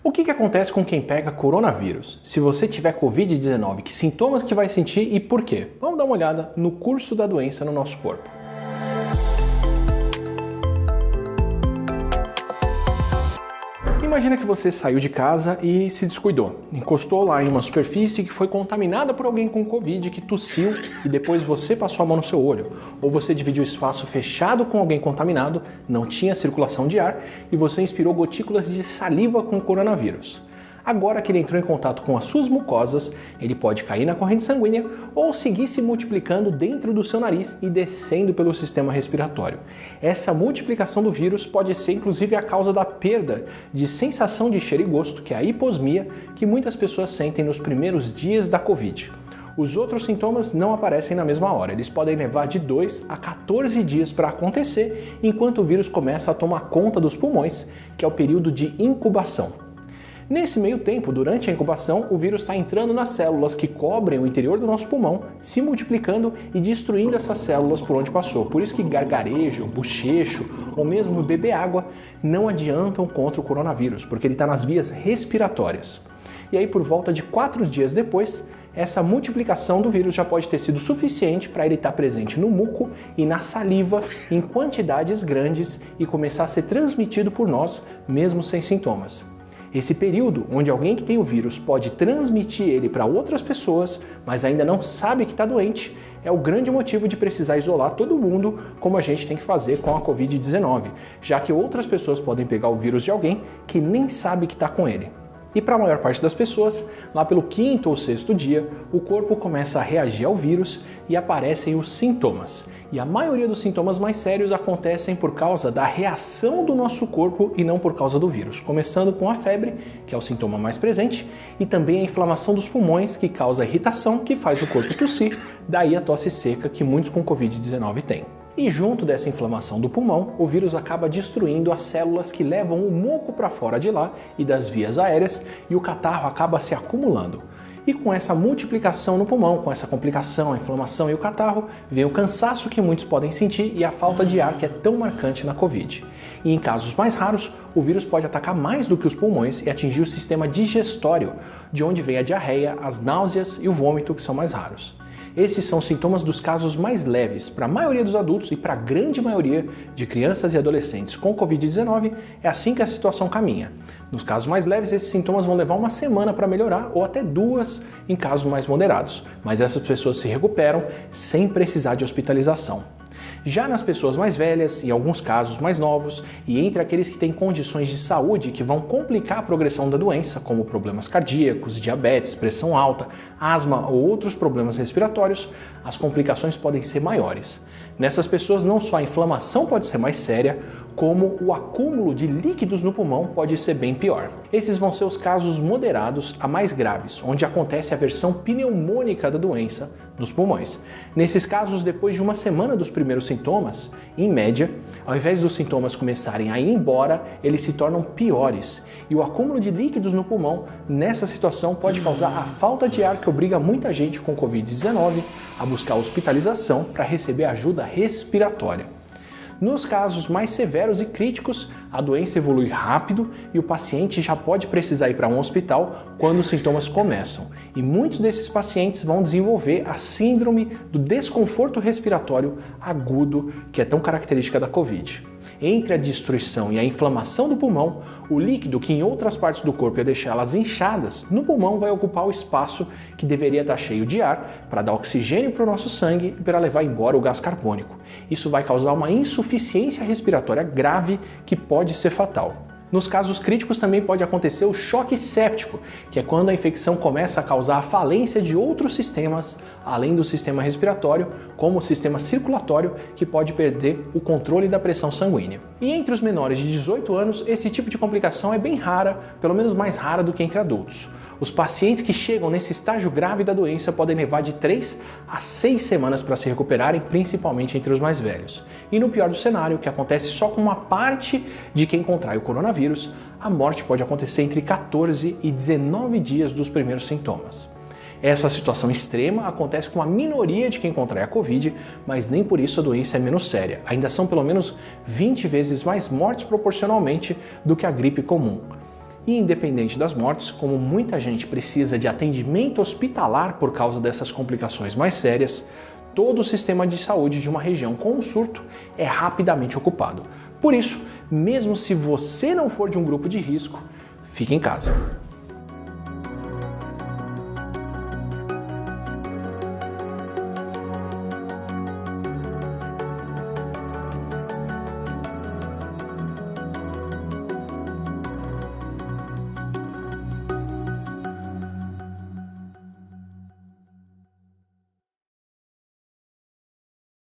O que acontece com quem pega coronavírus? Se você tiver Covid-19, que sintomas que vai sentir e por quê? Vamos dar uma olhada no curso da doença no nosso corpo. Imagina que você saiu de casa e se descuidou. Encostou lá em uma superfície que foi contaminada por alguém com Covid, que tossiu e depois você passou a mão no seu olho. Ou você dividiu espaço fechado com alguém contaminado, não tinha circulação de ar e você inspirou gotículas de saliva com o coronavírus. Agora que ele entrou em contato com as suas mucosas, ele pode cair na corrente sanguínea ou seguir se multiplicando dentro do seu nariz e descendo pelo sistema respiratório. Essa multiplicação do vírus pode ser inclusive a causa da perda de sensação de cheiro e gosto, que é a hiposmia, que muitas pessoas sentem nos primeiros dias da Covid. Os outros sintomas não aparecem na mesma hora, eles podem levar de 2 a 14 dias para acontecer, enquanto o vírus começa a tomar conta dos pulmões, que é o período de incubação. Nesse meio tempo, durante a incubação, o vírus está entrando nas células que cobrem o interior do nosso pulmão, se multiplicando e destruindo essas células por onde passou. Por isso que gargarejo, bochecho ou mesmo beber água não adiantam contra o coronavírus, porque ele está nas vias respiratórias. E aí, por volta de 4 dias depois, essa multiplicação do vírus já pode ter sido suficiente para ele estar presente no muco e na saliva em quantidades grandes e começar a ser transmitido por nós, mesmo sem sintomas. Esse período, onde alguém que tem o vírus pode transmitir ele para outras pessoas, mas ainda não sabe que está doente, é o grande motivo de precisar isolar todo mundo, como a gente tem que fazer com a Covid-19, já que outras pessoas podem pegar o vírus de alguém que nem sabe que está com ele. E para a maior parte das pessoas, lá pelo 5º ou 6º dia, o corpo começa a reagir ao vírus e aparecem os sintomas. E a maioria dos sintomas mais sérios acontecem por causa da reação do nosso corpo e não por causa do vírus. Começando com a febre, que é o sintoma mais presente, e também a inflamação dos pulmões, que causa irritação, que faz o corpo tossir, daí a tosse seca que muitos com Covid-19 têm. E junto dessa inflamação do pulmão, o vírus acaba destruindo as células que levam o muco para fora de lá e das vias aéreas e o catarro acaba se acumulando. E com essa multiplicação no pulmão, com essa complicação, a inflamação e o catarro, vem o cansaço que muitos podem sentir e a falta de ar que é tão marcante na Covid. E em casos mais raros, o vírus pode atacar mais do que os pulmões e atingir o sistema digestório, de onde vem a diarreia, as náuseas e o vômito, que são mais raros. Esses são sintomas dos casos mais leves. Para a maioria dos adultos e para a grande maioria de crianças e adolescentes com Covid-19, é assim que a situação caminha. Nos casos mais leves, esses sintomas vão levar uma semana para melhorar ou até 2 em casos mais moderados, mas essas pessoas se recuperam sem precisar de hospitalização. Já nas pessoas mais velhas, em alguns casos mais novos, e entre aqueles que têm condições de saúde que vão complicar a progressão da doença, como problemas cardíacos, diabetes, pressão alta, asma ou outros problemas respiratórios, as complicações podem ser maiores. Nessas pessoas, não só a inflamação pode ser mais séria, como o acúmulo de líquidos no pulmão pode ser bem pior. Esses vão ser os casos moderados a mais graves, onde acontece a versão pneumônica da doença nos pulmões. Nesses casos, depois de uma semana dos primeiros sintomas, em média, ao invés dos sintomas começarem a ir embora, eles se tornam piores. E o acúmulo de líquidos no pulmão, nessa situação, pode causar a falta de ar que obriga muita gente com Covid-19 a buscar hospitalização para receber ajuda respiratória. Nos casos mais severos e críticos, a doença evolui rápido e o paciente já pode precisar ir para um hospital quando os sintomas começam. E muitos desses pacientes vão desenvolver a síndrome do desconforto respiratório agudo, que é tão característica da Covid. Entre a destruição e a inflamação do pulmão, o líquido que em outras partes do corpo ia deixar elas inchadas, no pulmão vai ocupar o espaço que deveria estar cheio de ar para dar oxigênio para o nosso sangue e para levar embora o gás carbônico. Isso vai causar uma insuficiência respiratória grave que pode ser fatal. Nos casos críticos também pode acontecer o choque séptico, que é quando a infecção começa a causar a falência de outros sistemas, além do sistema respiratório, como o sistema circulatório, que pode perder o controle da pressão sanguínea. E entre os menores de 18 anos, esse tipo de complicação é bem rara, pelo menos mais rara do que entre adultos. Os pacientes que chegam nesse estágio grave da doença podem levar de 3 a 6 semanas para se recuperarem, principalmente entre os mais velhos. E no pior do cenário, que acontece só com uma parte de quem contrai o coronavírus, a morte pode acontecer entre 14 e 19 dias dos primeiros sintomas. Essa situação extrema acontece com a minoria de quem contrai a Covid, mas nem por isso a doença é menos séria. Ainda são pelo menos 20 vezes mais mortes proporcionalmente do que a gripe comum. E independente das mortes, como muita gente precisa de atendimento hospitalar por causa dessas complicações mais sérias, todo o sistema de saúde de uma região com um surto é rapidamente ocupado. Por isso, mesmo se você não for de um grupo de risco, fique em casa.